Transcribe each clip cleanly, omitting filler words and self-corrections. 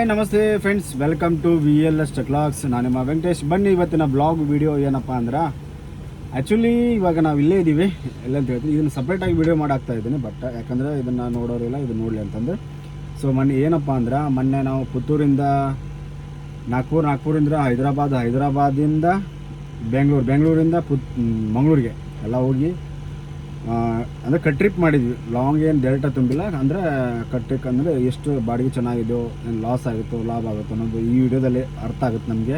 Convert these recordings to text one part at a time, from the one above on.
Hi ನಮಸ್ತೆ friends, welcome to vlstruckvlogs. ನಾನು ನಿಮ್ಮ ವೆಂಕಟೇಶ್. ಬನ್ನಿ ಇವತ್ತಿನ ಬ್ಲಾಗ್ ವಿಡಿಯೋ ಏನಪ್ಪ ಅಂದ್ರೆ, ಆ್ಯಕ್ಚುಲಿ ಇವಾಗ ನಾವು ಇಲ್ಲೇ ಇದ್ದೀವಿ. ಎಲ್ಲ ಅಂತ ಹೇಳ್ತೀನಿ, ಇದನ್ನು ಸಪ್ರೇಟಾಗಿ ವಿಡಿಯೋ ಮಾಡಾಕ್ತಾ ಇದ್ದೀನಿ. ಬಟ್ ಯಾಕಂದರೆ ಇದನ್ನು ನೋಡೋರಿಲ್ಲ, ಇದು ನೋಡಲಿ ಅಂತಂದು. ಸೊ ಏನಪ್ಪ ಅಂದ್ರೆ, ಮೊನ್ನೆ ನಾವು ಪುತ್ತೂರಿಂದ ನಾಗ್ಪುರಿಂದ ಹೈದರಾಬಾದಿಂದ ಬೆಂಗಳೂರಿಂದ ಮಂಗಳೂರಿಗೆ ಎಲ್ಲ ಹೋಗಿ ಅಂದರೆ ಕಟ್ ಟ್ರಿಪ್ ಮಾಡಿದ್ವಿ. ಲಾಂಗ್ ಏನು ಡೈರೆಕ್ಟಾಗಿ ತುಂಬಿಲ್ಲ. ಅಂದರೆ ಕಟ್ಟಕ್ಕೆ ಅಂದರೆ ಎಷ್ಟು ಬಾಡಿಗೆ ಚೆನ್ನಾಗಿದೆಯೋ, ಏನು ಲಾಸ್ ಆಗುತ್ತೋ ಲಾಭ ಆಗುತ್ತೋ ಅನ್ನೋದು ಈ ವಿಡಿಯೋದಲ್ಲಿ ಅರ್ಥ ಆಗುತ್ತೆ ನಮಗೆ.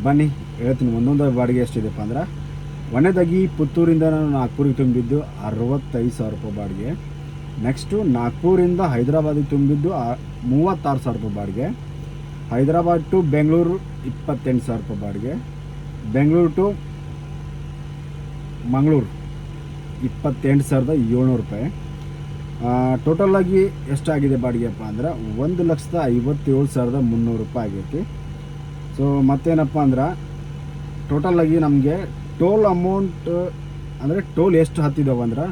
ಬನ್ನಿ ಹೇಳ್ತೀನಿ ಒಂದೊಂದು ಬಾಡಿಗೆ ಎಷ್ಟಿದೆಪ್ಪ ಅಂದ್ರೆ. ಒಂದನೇದಾಗಿ ಪುತ್ತೂರಿಂದ ನಾನು ನಾಗ್ಪುರಿಗೆ ತುಂಬಿದ್ದು 65,000 ರೂಪಾಯಿ ಬಾಡಿಗೆ. ನೆಕ್ಸ್ಟು ನಾಗ್ಪುರಿಂದ ಹೈದರಾಬಾದಿಗೆ ತುಂಬಿದ್ದು 36,000 ರೂಪಾಯಿ ಬಾಡಿಗೆ. ಹೈದರಾಬಾದ್ ಟು ಬೆಂಗಳೂರು 28,000 ರೂಪಾಯಿ ಬಾಡಿಗೆ. ಬೆಂಗಳೂರು ಟು ಮಂಗಳೂರು 28,700 ರೂಪಾಯಿ. ಟೋಟಲಾಗಿ ಎಷ್ಟಾಗಿದೆ ಬಾಡಿಗೆಪ್ಪ ಅಂದ್ರೆ 1,57,300 ರೂಪಾಯಿ ಆಗೈತಿ. ಸೊ ಮತ್ತೇನಪ್ಪ ಅಂದ್ರೆ, ಟೋಟಲಾಗಿ ನಮಗೆ ಟೋಲ್ ಅಮೌಂಟ್ ಅಂದರೆ ಟೋಲ್ ಎಷ್ಟು ಹತ್ತಿದ್ದಾವೆ ಅಂದ್ರೆ,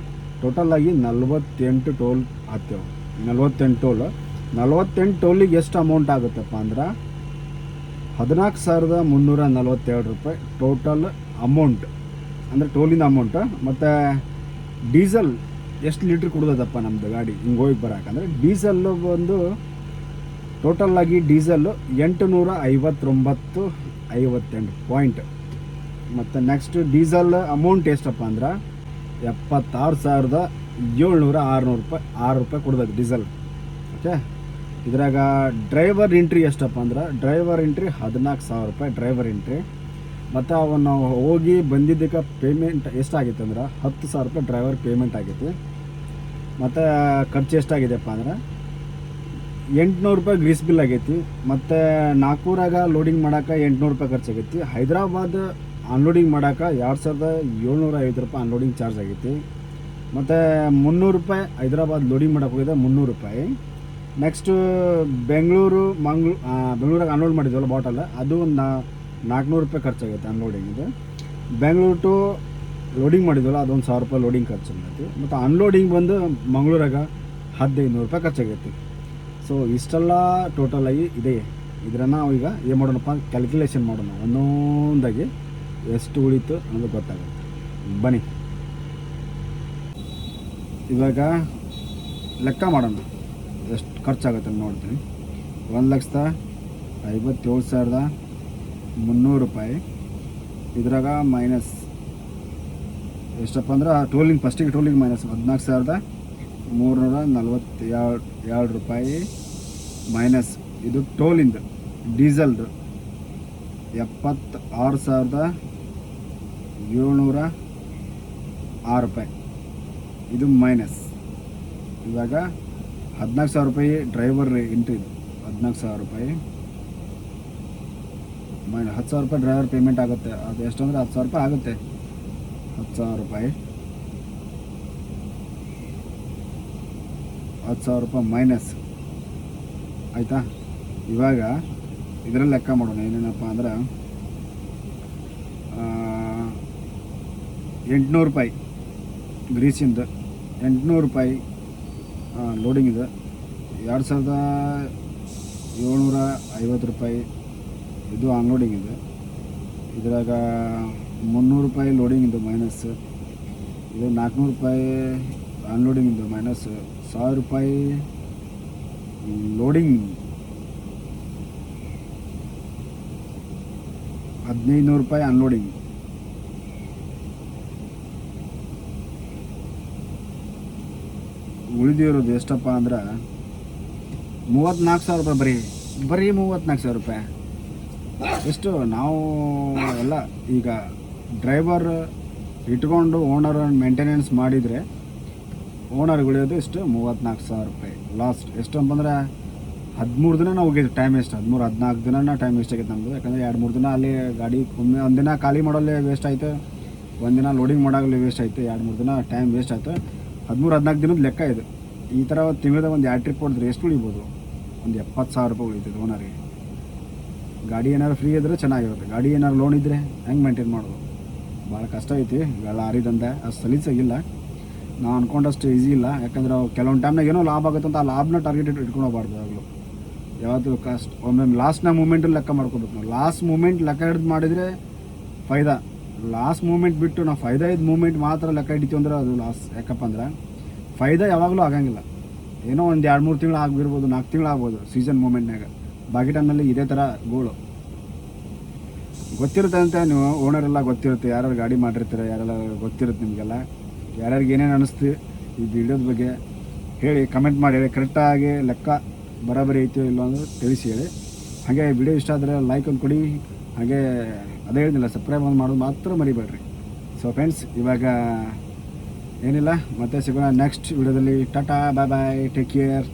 ಟೋಟಲಾಗಿ 48 ಟೋಲ್ ಹತ್ತೇವೆ. 48 ಟೋಲಿಗೆ ಎಷ್ಟು ಅಮೌಂಟ್ ಆಗುತ್ತಪ್ಪ ಅಂದ್ರೆ 14,342 ರೂಪಾಯಿ ಟೋಟಲ್ ಅಮೌಂಟ್, ಅಂದರೆ ಟೋಲಿನ ಅಮೌಂಟ್. ಮತ್ತು ಡೀಸೆಲ್ ಎಷ್ಟು ಲೀಟ್ರ್ ಕುಡ್ದದಪ್ಪ ನಮ್ಮದು ಗಾಡಿ ಹಿಂಗೆ ಹೋಗಿ ಬರೋಕಂದ್ರೆ, ಡೀಸೆಲ್ಲು ಬಂದು ಟೋಟಲಾಗಿ ಡೀಸೆಲ್ಲು 859.58 ಪಾಯಿಂಟ್. ಮತ್ತು ನೆಕ್ಸ್ಟ್ ಡೀಸೆಲ್ ಅಮೌಂಟ್ ಎಷ್ಟಪ್ಪ ಅಂದ್ರೆ 76,700 ರೂಪಾಯಿ ಕೊಡ್ದದು ಡೀಸೆಲ್. ಓಕೆ, ಇದ್ರಾಗ ಡ್ರೈವರ್ ಎಂಟ್ರಿ ಎಷ್ಟಪ್ಪ ಅಂದ್ರೆ, ಡ್ರೈವರ್ ಎಂಟ್ರಿ 14,000 ರೂಪಾಯಿ ಡ್ರೈವರ್ ಎಂಟ್ರಿ. ಮತ್ತು ಅವನು ನಾವು ಹೋಗಿ ಬಂದಿದ್ದಕ್ಕೆ ಪೇಮೆಂಟ್ ಎಷ್ಟಾಗಿತ್ತು ಅಂದ್ರೆ 10,000 ರೂಪಾಯಿ ಡ್ರೈವರ್ ಪೇಮೆಂಟ್ ಆಗೈತಿ. ಮತ್ತು ಖರ್ಚು ಎಷ್ಟಾಗಿದೆಪ್ಪ ಅಂದ್ರೆ 800 ರೂಪಾಯಿ ಗ್ರೀಸ್ ಬಿಲ್ ಆಗೈತಿ. ಮತ್ತು ನಾಗ್ಪುರಾಗ ಲೋಡಿಂಗ್ ಮಾಡೋಕೆ 800 ರೂಪಾಯಿ ಖರ್ಚಾಗೈತಿ. ಹೈದರಾಬಾದ್ ಅನ್ಲೋಡಿಂಗ್ ಮಾಡೋಕೆ 2,750 ರೂಪಾಯಿ ಅನ್ಲೋಡಿಂಗ್ ಚಾರ್ಜ್ ಆಗೈತಿ. ಮತ್ತು 300 ರೂಪಾಯಿ ಹೈದರಾಬಾದ್ ಲೋಡಿಂಗ್ ಮಾಡೋಕೆ ಹೋಗಿದೆ, 300 ರೂಪಾಯಿ. ನೆಕ್ಸ್ಟು ಬೆಂಗಳೂರಾಗ ಅನ್ಲೋಡ್ ಮಾಡಿದ್ವಲ್ಲ ಬಾಟಲ್, ಅದು ಒಂದು 400 ರೂಪಾಯಿ ಖರ್ಚಾಗೈತೆ ಅನ್ಲೋಡಿಂಗಿದು. ಬೆಂಗಳೂರು ಟು ಲೋಡಿಂಗ್ ಮಾಡಿದ್ವಲ್ಲ, ಅದೊಂದು 1,000 ರೂಪಾಯಿ ಲೋಡಿಂಗ್ ಖರ್ಚು ಆಗೈತಿ. ಮತ್ತು ಅನ್ಲೋಡಿಂಗ್ ಬಂದು ಮಂಗಳೂರಾಗ 1,500 ರೂಪಾಯಿ ಖರ್ಚಾಗೈತಿ. ಸೊ ಇಷ್ಟೆಲ್ಲ ಟೋಟಲಾಗಿ ಇದೆ. ಇದನ್ನು ನಾವು ಈಗ ಏನು ಮಾಡೋಣಪ್ಪ, ಕ್ಯಾಲ್ಕುಲೇಷನ್ ಮಾಡೋಣ, ಒಂದೊಂದಾಗಿ ಎಷ್ಟು ಉಳಿತು ಅನ್ನೋದು ಗೊತ್ತಾಗುತ್ತೆ. ಬನ್ನಿ ಇವಾಗ ಲೆಕ್ಕ ಮಾಡೋಣ, ಎಷ್ಟು ಖರ್ಚಾಗುತ್ತೆ ಅಂತ ನೋಡ್ತೀನಿ. 1,57,300 ರೂಪಾಯಿ. ಇದ್ರಾಗ ಮೈನಸ್ ಎಷ್ಟಪ್ಪ ಅಂದ್ರೆ ಫಸ್ಟಿಗೆ ಟೋಲಿಂಗ್ ಮೈನಸ್ 14,342 ರೂಪಾಯಿ ಮೈನಸ್ ಇದು ಟೋಲಿಂದು. ಡೀಸೆಲ್ದು 76,706 ರೂಪಾಯಿ ಇದು ಮೈನಸ್. ಇವಾಗ 14,000 ರೂಪಾಯಿ ಡ್ರೈವರ್ ಎಂಟ್ರಿ, 14,000 ರೂಪಾಯಿ ಮೈನಸ್ 10,000 ರೂಪಾಯಿ ಡ್ರೈವರ್ ಪೇಮೆಂಟ್ ಆಗುತ್ತೆ. ಅದು ಎಷ್ಟು ಅಂದರೆ 10,000 ರೂಪಾಯಿ ಆಗುತ್ತೆ. 10,000 ರೂಪಾಯಿ ಮೈನಸ್ ಆಯಿತಾ. ಇವಾಗ ಇದರಲ್ಲಿ ಲೆಕ್ಕ ಮಾಡೋಣ. ಏನೇನಪ್ಪ ಅಂದ್ರೆ 800 ರೂಪಾಯಿ ಗ್ರೀಸಿಂದು, 800 ರೂಪಾಯಿ ಲೋಡಿಂಗ್ ಇದೆ, 2,750 ರೂಪಾಯಿ ಇದು ಅನ್ಲೋಡಿಂಗ್ ಇದೆ. ಇದ್ರಾಗ 300 ರೂಪಾಯಿ ಲೋಡಿಂಗ್ ಇದು ಮೈನಸ್. ಇದು 400 ರೂಪಾಯಿ ಅನ್ಲೋಡಿಂಗ್ ಇದು ಮೈನಸ್. 1,000 ರೂಪಾಯಿ ಲೋಡಿಂಗ್, 1,500 ರೂಪಾಯಿ ಅನ್ಲೋಡಿಂಗ್. ಉಳಿದಿರೋದು ಎಷ್ಟಪ್ಪ ಅಂದ್ರೆ 34,000 ರೂಪಾಯಿ. ಬರೀ 34,000 ರೂಪಾಯಿ. ಎಷ್ಟು ನಾವು ಎಲ್ಲ ಈಗ ಡ್ರೈವರ್ ಇಟ್ಕೊಂಡು ಓನರ್ ಮೇಂಟೆನೆನ್ಸ್ ಮಾಡಿದರೆ ಓನರ್ಗೆ ಉಳಿಯೋದು ಎಷ್ಟು 34,000 ರೂಪಾಯಿ ಲಾಸ್ಟ್. ಎಷ್ಟು ಅಂತಂದ್ರೆ 13 ದಿನ ನಾವು ಹೋಗಿದ್ವಿ. ಟೈಮ್ ವೇಸ್ಟ್ 13-14 ದಿನ ಟೈಮ್ ವೇಸ್ಟ್ ಆಗೈತೆ ನಮ್ಮದು. ಯಾಕಂದರೆ 2-3 ದಿನ ಅಲ್ಲಿ ಗಾಡಿ ಒಂದಿನ ಖಾಲಿ ಮಾಡೋಲ್ಲೇ ವೇಸ್ಟ್ ಆಯಿತು, ಒಂದಿನ ಲೋಡಿಂಗ್ ಮಾಡೋಲ್ಲಿ ವೇಸ್ಟ್ ಆಯಿತು, 2-3 ದಿನ ಟೈಮ್ ವೇಸ್ಟ್ ಆಯಿತು. 13-14 ದಿನದ ಲೆಕ್ಕ ಇದು. ಈ ಥರ ತಿಂಗಳದ ಒಂದು 2 ಟ್ರಿಪ್ ಹೊಡೆದ್ರೆ ಎಷ್ಟು ಉಳಿಬೋದು? ಒಂದು 70,000 ರೂಪಾಯಿ ಉಳಿತದೆ ಓನರಿಗೆ. ಗಾಡಿ ಏನಾದ್ರು ಫ್ರೀ ಇದ್ದರೆ ಚೆನ್ನಾಗಿರುತ್ತೆ. ಗಾಡಿ ಏನಾದ್ರು ಲೋನ್ ಇದ್ದರೆ ಹೆಂಗೆ ಮೇಂಟೈನ್ ಮಾಡೋದು? ಭಾಳ ಕಷ್ಟ ಐತಿ. ಲಾರಿದಂದೆ ಅಷ್ಟು ಸಲೀಸಾಗಿಲ್ಲ, ನಾವು ಅಂದ್ಕೊಂಡಷ್ಟು ಈಸಿ ಇಲ್ಲ. ಯಾಕಂದ್ರೆ ಕೆಲವೊಂದು ಟೈಮ್ನಾಗ ಏನೋ ಲಾಭ ಆಗುತ್ತೆ ಅಂತ ಆ ಲಾಭನ ಟಾರ್ಗೆಟ್ ಇಟ್ಕೊಂಡು ಹೋಗ್ಬಾರ್ದು. ಆಗಲು ಯಾವತ್ತೂ ಕಾಸ್ಟ್ ಒಮ್ಮೊಮ್ಮೆ ಲಾಸ್ಟ್ನ ಮೂಮೆಂಟಲ್ಲಿ ಲೆಕ್ಕ ಮಾಡ್ಕೋಬೇಕು ನಾವು. ಲಾಸ್ಟ್ ಮೂಮೆಂಟ್ ಲೆಕ್ಕ ಹಿಡಿದು ಮಾಡಿದರೆ ಫೈದಾ. ಲಾಸ್ಟ್ ಮೂಮೆಂಟ್ ಬಿಟ್ಟು ನಾವು ಫೈದಾ ಇದ್ದ ಮೂಮೆಂಟ್ ಮಾತ್ರ ಲೆಕ್ಕ ಹಿಡಿತೀವಿ ಅಂದ್ರೆ ಅದು ಲಾಸ್. ಯಾಕಪ್ಪ ಅಂದ್ರೆ ಫೈದಾ ಯಾವಾಗಲೂ ಆಗಂಗಿಲ್ಲ. ಏನೋ ಒಂದು 2-3 ತಿಂಗಳು ಆಗಿರ್ಬೋದು, 4 ತಿಂಗಳು ಆಗ್ಬೋದು ಸೀಸನ್ ಮೂಮೆಂಟ್ನಾಗ. ಬಾಕಿ ಟೈಮ್ನಲ್ಲಿ ಇದೇ ಥರ ಗೋಳು ಗೊತ್ತಿರುತ್ತೆ ಅಂತ ನೀವು ಓನರೆಲ್ಲ ಗೊತ್ತಿರುತ್ತೆ. ಯಾರ್ಯಾರು ಗಾಡಿ ಮಾಡಿರ್ತಾರೆ ಯಾರೆಲ್ಲ ಗೊತ್ತಿರುತ್ತೆ ನಿಮಗೆಲ್ಲ. ಯಾರ್ಯಾರಿಗೆ ಏನೇನು ಅನ್ನಿಸ್ತು ಈ ವಿಡಿಯೋದ ಬಗ್ಗೆ ಹೇಳಿ, ಕಮೆಂಟ್ ಮಾಡಿ ಹೇಳಿ. ಕರೆಕ್ಟಾಗಿ ಲೆಕ್ಕ ಬರೋಬ್ಬರಿ ಐತೋ ಇಲ್ಲೋ ಅಂದ್ರೆ ತಿಳಿಸಿ ಹೇಳಿ. ಹಾಗೆ ವಿಡಿಯೋ ಇಷ್ಟ ಆದರೆ ಲೈಕ್ ಒಂದು ಕೊಡಿ. ಹಾಗೆ ಅದೇ ಹೇಳಿದಿಲ್ಲ, ಸಬ್ಸ್ಕ್ರೈಬ್ ಒಂದು ಮಾಡೋದು ಮಾತ್ರ ಮರಿಬೇಡ್ರಿ. ಸೊ ಫ್ರೆಂಡ್ಸ್, ಇವಾಗ ಏನಿಲ್ಲ, ಮತ್ತೆ ಸಿಗೋಣ ನೆಕ್ಸ್ಟ್ ವಿಡಿಯೋದಲ್ಲಿ. ಟಾಟಾ, ಬಾಯ್ ಬಾಯ್, ಟೇಕ್ ಕೇರ್.